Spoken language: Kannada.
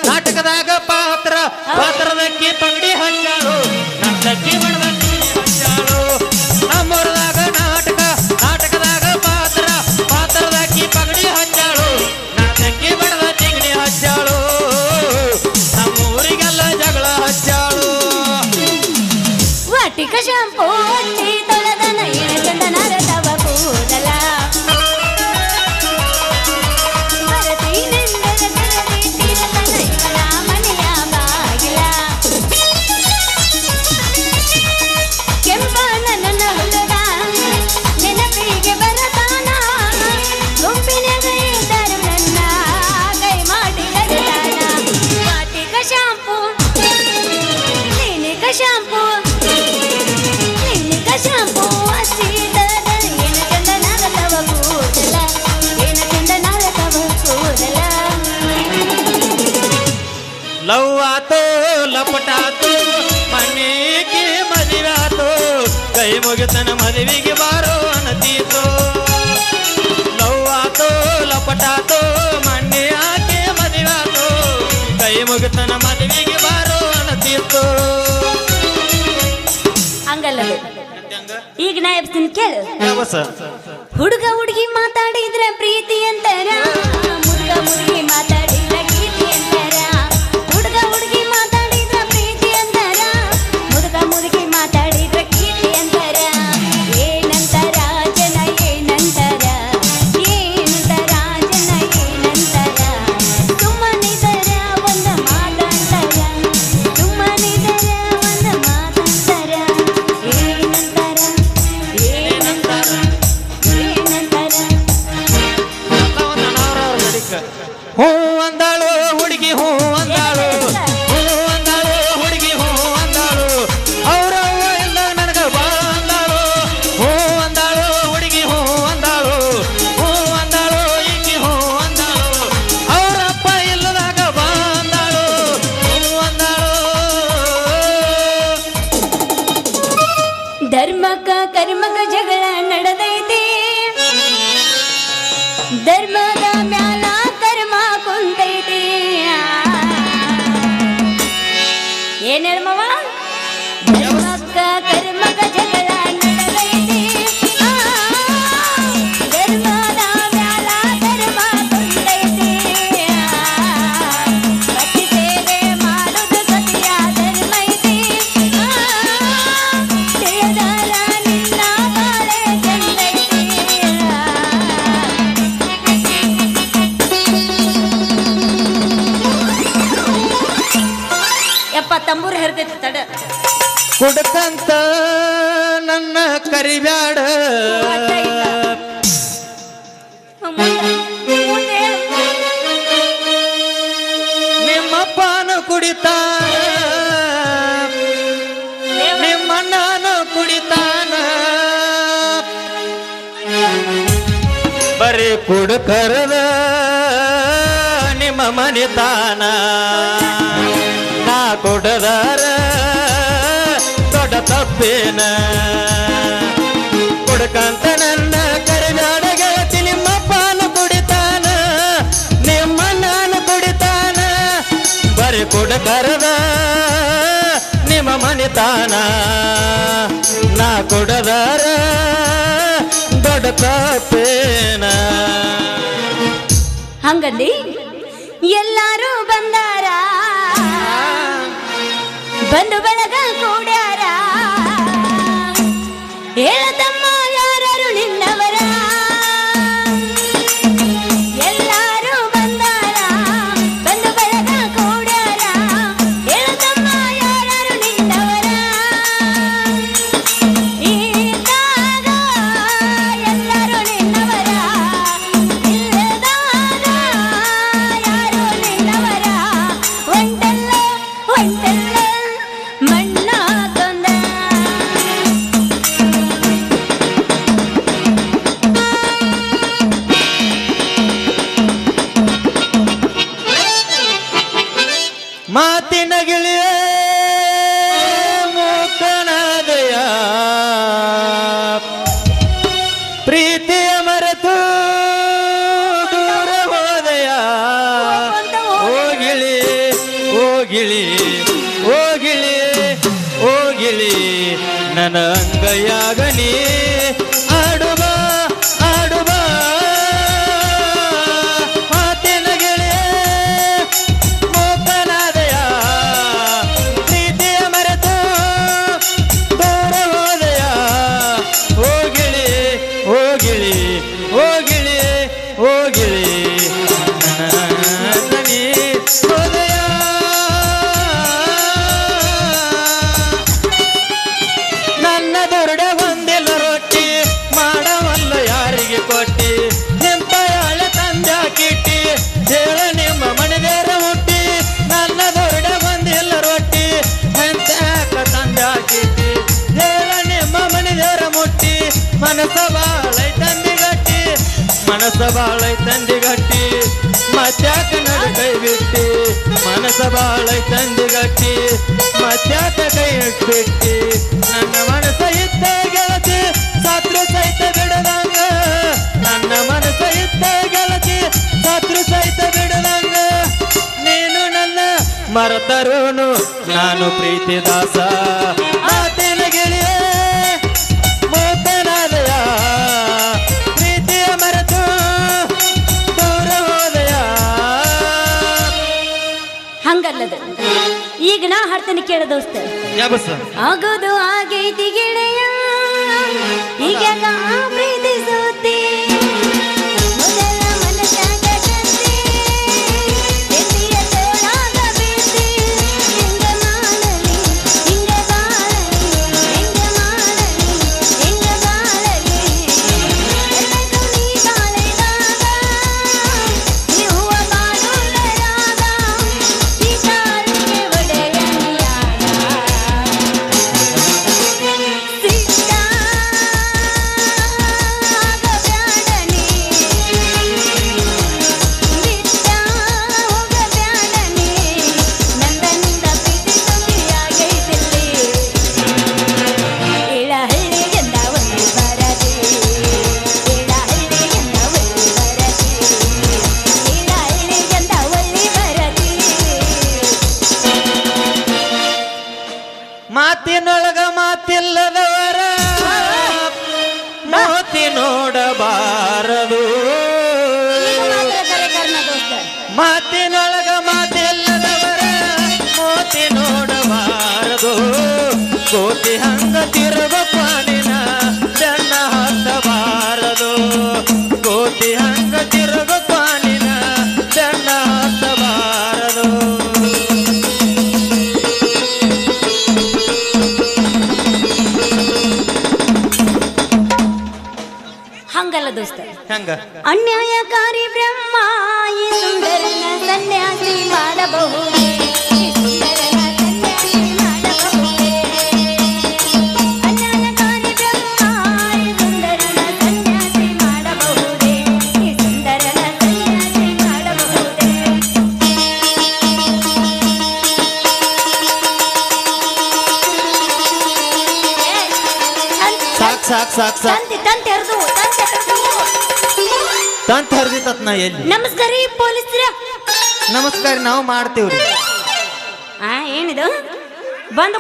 ನಾಟಕದಾಗ ಪಾತ್ರದಕ್ಕಿ ಪಗಡಿ ಹಚ್ಚಾಳು ನರ್ತಕಿ ಬಡದಕ್ಕಿ ಹಚ್ಚಾಳು ನಮ್ಮೂರದಾಗ ನಾಟಕದಾಗ ಪಾತ್ರದಕ್ಕಿ ಪಗಡಿ ಹಚ್ಚಾಳು ನರ್ತಕಿ ಬಡದ ತಿಗಡಿ ಹಚ್ಚಾಳು ನಮ್ಮೂರಿಗೆಲ್ಲ ಜಗಳ ಹಚ್ಚಾಳು ವಾಟಿಕ ಶಾಂಪೂ ಹಚ್ಚಿ ತೊಳೆದನ ಚಂದನಾರ ತವ ಕೂದಲ ಲವ್ ಆತೋ ಲಪಟಾತು ಮನೆಗೆ ಮದುವೆ ಆತು ಕೈ ಮುಗಿತನ ಮದುವೆಗೆ ಬಾರೋ ಅನ್ನತೀತು ಲವ್ ಆತೋ ಲಪಟಾತು ಮಣ್ಣೆ ಆಕೆ ಮದುವೆ ಆತು ಕೈ ಮುಗಿತನ ಮದುವೆಗೆ ಬಾರೋ ಅನ್ನತೀತು ಹಂಗಲ್ಲ ಈಗ ನಾ ಎಬ್ಸ್ತೀನಿ ಕೇಳು ಹುಡುಗ ಹುಡುಗಿ ಮಾತಾಡಿದ್ರೆ ಪ್ರೀತಿ ಅಂತಾರ ಹುಡುಗ ಹುಡುಗಿ ಮಾತಾಡಿದ್ರೆ ಪ್ರೀತಿ ಅಂತಾರ ಹುಡುಗ ಹುಡುಗಿ ಮಾತಾಡಿದ್ರೆ ಪ್ರೀತಿ ಅಂತಾರ ಹುಡುಗ ಹುಡುಗಿ ಮಾತಾಡಿದ್ರೆ ಪ್ರೀತಿ ಅಂತಾರ ಏನಂತಾರ ಜನ ಏನಂತಾರ ಜನ ಏನಂತಾರ ಸುಮ್ಮನಿದರ ಒಂದ ಮಾತಾಡ್ತಾರ ಸುಮ್ಮನಿದರ ಒಂದ ಮಾತಾಡ್ತಾರ ಏನಂತಾರ ಹೂ ಅಂದಾಳು ಹುಡುಗಿ ಹೂ ಅಂದಾಳು ಹುಡುಗಿ ಹೂ ಅಂದಾಳು ಅವ್ರವ್ವ ಇಲ್ಲ ನನಗ ಬಾ ಅಂದಾಳು ಹೂ ಅಂದಾಳು ಹುಡುಗಿ ಹೂ ಅಂದಾಳು ಈಕಿ ಹೂ ಅಂದಾಳು ಅವರಪ್ಪ ಇಲ್ಲದಾಗ ಬಾ ಅಂದಾಳು ಹೂ ಅಂದಾಳು ಧರ್ಮಕ್ಕ ಕರ್ಮಕ ಜಗಳ ನಡೆದೈತಿ ಧರ್ಮದ ಮ್ಯಾಲ ಕರ್ಮ ಕುಂತೈತಿ ಏನ್ ಹೇಳ್ಮವ ಧರ್ಮಕ್ಕ ಕರ್ಮಕ ಜಗಳ ನಡೆದೈತಿ ಧರ್ಮದ ಮ್ಯಾಲ ಕರ್ಮ ಕುಂತೈತಿ ಪತಿ ಸೇವೆ ಮಾಡುದು ಸತಿಯ ಧರ್ಮೈತಿ ತಿಳಿದಾರ ನಿನ್ನ ಬಾಳೆ ಚಂದೈತಿ ತಂಬೂರು ಹೆರ್ತೈತಿ ತಡ ಕುಡ್ಕಂತ ನನ್ನ ಕರಿಬ್ಯಾಡ ನಿಮ್ಮಪ್ಪನು ಕುಡಿತಾನ ನಿಮ್ಮಣ್ಣನು ಕುಡಿತಾನ ಬರೀ ಕುಡ್ಕರದ ನಿಮ್ಮ ಮನಿತಾನ ನಾ ಕೊಡದಾರ ದೊಡ್ಡ ತಪ್ಪೇನ ಕುಡ್ಕಂತ ನನ್ನ ಕರಿಬ್ಯಾಡ ಗೆಳತಿ ನಿಮ್ಮಪ್ಪನು ಕುಡಿತಾನ ನಿಮ್ಮ ನಾನು ಕುಡಿತಾನ ಬರೀ ಕುಡ್ಕರದ ನಿಮ್ಮ ಮನಿತಾನ ನಾ ಕೊಡದಾರ ದೊಡ್ಡ ತಪ್ಪೇನ ಹಂಗಂದಿ ಎಲ್ಲಾರು ಬಂದಾರ ಬಂದು ಬಳಗ ಕೂಡ್ಯಾರ ಹೇಳತಮ್ಮ ಯಾರು ನಿನ್ನವರ ಎಲ್ಲಾರು ಬಂದಾರ ಬಂದು ಬಳಗ ಕೂಡ್ಯಾರ ಹೇಳತಮ್ಮ ಯಾರು ನಿನ್ನವರ ಇದ್ದಾಗ ಎಲ್ಲಾರು ನಿನ್ನವರ ಇಲ್ಲದಾಗ ಯಾರು ನಿನ್ನವರ ಒಂಟಲ್ಲ ಮಣ್ಣ ತೊಂದ ಮಾತಿನ ಗಿಳಿಯ ಮೂಕಣದಯ ಪ್ರೀತಿಯ ಮರೆತು ದೂರ ಹೋದಯ ಹೋಗಿಳಿ ನನ್ನ ಅಂಗೈಯಾಗ ನೀ ಆಡುವ ಆಡುವ ಮಾತಿನ ಗೆಳೆಯ ಮೋಕನಾದಯ ಪ್ರೀತಿಯ ಮರೆತು ದೂರ ಹೋದಯ ಹೋಗಿಳಿ ಹೋಗಿಳಿ ಹೋಗಿಳಿ ಹೋಗಿಳಿ ದನಿ ಹೋದಯ ನನ್ನ ದೊರಡ ಒಂದಿಲ್ಲ ರೊಟ್ಟಿ ಮಾಡವಲ್ಲ ಯಾರಿಗೆ ಕೊಟ್ಟಿ ನಿಂತ ಯಾಳೆ ತಂದ್ಯಾಕಿಟ್ಟಿ ಹೇಳ ನಿಮ್ಮ ಮನೆದೇರ ಹುಟ್ಟಿ ನನ್ನ ದೊರಡ ಒಂದಿಲ್ಲ ರೊಟ್ಟಿ ಎಂತ ಯಾಕ ತಂದ್ಯಾಕಿಟ್ಟಿ ಹೇಳ ನಿಮ್ಮ ಮನೆದೇರ ಮುಟ್ಟಿ ಮನಸ ಬಾಳೈ ತಂದಿಗಟ್ಟಿ ಮನಸ ಬಾಳೈ ತಂದಿಗಟ್ಟಿ ಮತ್ಯಾಕ ನಡ ಕೈ ಬಿಟ್ಟಿ ಮನಸ ಬಾಳೈ ತಂದಿಗಟ್ಟಿ ಮತ್ಯಾಕ ಕೈ ಬಿಟ್ಟಿ ನನ್ನ ಮನಸ ಇದ್ದ ಗೆಳತಿ ಸತ್ರು ಸಹಿತ ಬಿಡದಂಗ ನನ್ನ ಮನಸ ಇದ್ದ ಗೆಳತಿ ಸತ್ರು ಸಹಿತ ಬಿಡದಂಗ ನೀನು ನನ್ನ ಮರೆತರುನು ನಾನು ಪ್ರೀತಿ ದಾಸ ಮಾತಿನ ಗೆಳೆಯ ಮೋತನಾದಯ ಪ್ರೀತಿಯ ಮರೆತು ದೂರ ಹೋದಯ. ಹಂಗಲ್ಲದ ಈಗ ನಾ ಹಾಡ್ತೇನೆ ಕೇಳ ದೋಸ್ತ. ಆಗೋದು ಆಗೈತಿ ಗೆಳೆಯ ಈಗ ಪ್ರೀತಿಸುತ್ತಿ ಮೊದಲ ಮನಸ್ಸಾಗ ಕತ್ತಿ ಎದೆಯ ತೋಳಾಗ ಬೀಳ್ತಿ ಹೆಂಗ ಮಾಡಲಿ ಹಿಂಗ ಬಾಳಲಿ ಹೆಂಗ ಮಾಡಲಿ ಹಿಂಗ ಬಾಳಲಿ ಎಲ್ಲಕ್ಕೂ ನೀ ಬಾಳೆದಾಗ ಈ ಹೂವ ಬಾಳುವುದರಾಗ ಈ ತಾಳಿಗೆ ಒಡೆಯನಿಯಾಗ ಸಿಟ್ಟ ಹೋಗಬ್ಯಾಡನಿ ಬಿಟ್ಟ ಹೋಗಬ್ಯಾಡನಿ ನಂದನಿಂದ ಪ್ರೀತಿ ಸುದ್ದಿಯಾಗೈತಿಲ್ಲಿ ಇಳಹಳ್ಳಿಗೆಂದ ಒಳ್ಳಿ ಬರದಿ ಇಳಹಳ್ಳಿಗೆಂದ ಒಳ್ಳಿ ಬರದಿ ಇಳಹಳ್ಳಿಗೆಂದ ಒಳ್ಳಿ ಬರದಿ. ಮಾತಿನೊಳಗ ಮಾತಿಲ್ಲದವರ ಮೋತಿ ನೋಡಬಾರದು ಇದು ಮಾತ್ರ ಕರೆ ಕರ್ಣ ದೋಸ್ತ. ಮಾತಿನೊಳಗ ಮಾತಿಲ್ಲದವರ ಮೋತಿ ನೋಡಬಾರದು ಕೋತಿ ಹಂಗ ತಿರುಗ ಪಾನಿನ ಬೆನ್ನ ಹತ್ತಬಾರದು ಕೋತಿ ಹಂಗ ತಿರುಗ ಪಾನಿನ ಬೆನ್ನ ಹತ್ತಬಾರದು. ಹಂಗಲ್ಲ ದೋಸ್ತ. ಹೆಂಗ ಅನ್ಯಾಯಕಾರಿ ಬ್ರಹ್ಮ ಈ ಸುಂದರನ ಸನ್ಯಾಸಿ ಮಾಡಬಹುದೇ ಈ ಸುಂದರನ ಸನ್ಯಾಸಿ ಮಾಡಬಹುದೇ ಅನ್ಯಾಯಕಾರಿ ಬ್ರಹ್ಮ ಈ ಸುಂದರನ ಸನ್ಯಾಸಿ ಮಾಡಬಹುದೇ ಈ ಸುಂದರನ ಸನ್ಯಾಸಿ ಮಾಡಬಹುದೇ. ಸಾಕ್ ಸಾಕ್ ಸಾಕ್ ಸಾಕ್ ತಂತಿ ಹರಿದು ತಂತ ಹರಿದಿತ್ತ ನಾ ಎಲ್ಲಿ ನಮಸ್ಕಾರ ರೀ ಪೊಲೀಸ್ರ. ನಮಸ್ಕಾರ ನಾವು ಮಾಡ್ತೀವ್ರಿ. ಏನಿದು ಬಂದು